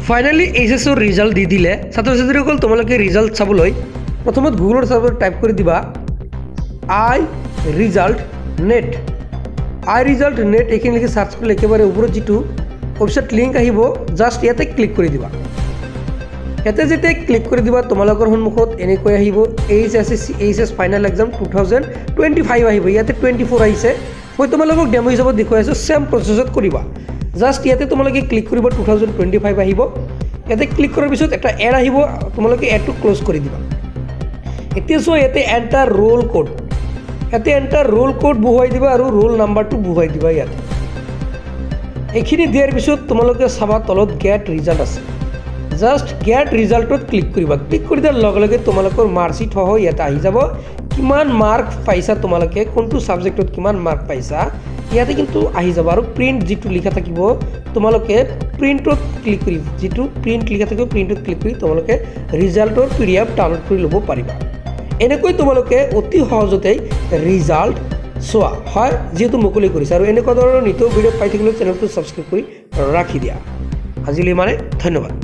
Finally এইচএছৰ result দি দিলে ছাত্ৰ ছাত্ৰীসকল তোমালোকে ৰিজাল্ট চাবলৈ প্ৰথমত গুগলৰ চাৰ্ভাৰত টাইপ কৰি দিবা আই ৰিজাল্ট নেট এইখিনি লিখি সাৰ্চ কৰিলে একেবাৰে ওপৰত যিটো ৱেবছাইট লিংক আহিব জাষ্ট ইয়াতে ক্লিক কৰি দিবা ইয়াতে যেতিয়া ক্লিক কৰি দিবা তোমালোকৰ সন্মুখত এনেকৈ আহিব এইচএছ ফাইনেল এক্সাম 2025 আহিব ইয়াতে 24 আহিছে মই তোমালোকক ডেমো হিচাপত দেখুৱাই আছো সেম প্ৰসেছত কৰিবা জাষ্ট ইয়াতে তোমালোকে ক্লিক কৰিব 2025 আহিব ইয়াতে ক্লিক কৰাৰ পিছত এটা এড আহিব তোমালোকে এডটো ক্লোজ কৰি দিবা এতিয়া সো ইয়াতে এন্টাৰ ৰোল কোড ইয়াতে এন্টাৰ ৰোল কোড বহুৱাই দিবা আৰু ৰোল নাম্বাৰটো বহুৱাই দিবা ইয়াতে এইখিনি দিয়াৰ পিছত তোমালোকে চাবা তলত গেট ৰিজাল্ট আছে জাষ্ট গেট ৰিজাল্টত ক্লিক কৰিবা ক্লিক কৰি দিয়াৰ লগে লগে তোমালোকৰ মাৰ্কশিট হৈ ইয়াতে আহি যাব কিমান মাৰ্ক পাইছা তোমালোকে কোনটো সাবজেক্টত কিমান মাৰ্ক পাইছা ইয়াতে কিন্তু আহি যাব আৰু প্ৰিন্ট যেটো লিখা থাকিব তোমালোকে প্ৰিন্টত ক্লিক কৰি যেটো প্ৰিন্ট লিখা থাকিব প্ৰিন্টত ক্লিক কৰি তোমালোকে ৰিজাল্টৰ পিডিএফ ডাউনলোড কৰি ল'ব পাৰিবা এনেকৈ তোমালোকে অতি সহজতে ৰিজাল্ট চোৱা হয় যেটো মুকলি কৰিছে আৰু এনেকুৱা ধৰণৰ নিতৌ ভিডিঅ' পাই থাকিলে চেনেলটো সাবস্ক্ৰাইব কৰি ৰাখি দিয়া আজিলৈ মানে ধন্যবাদ।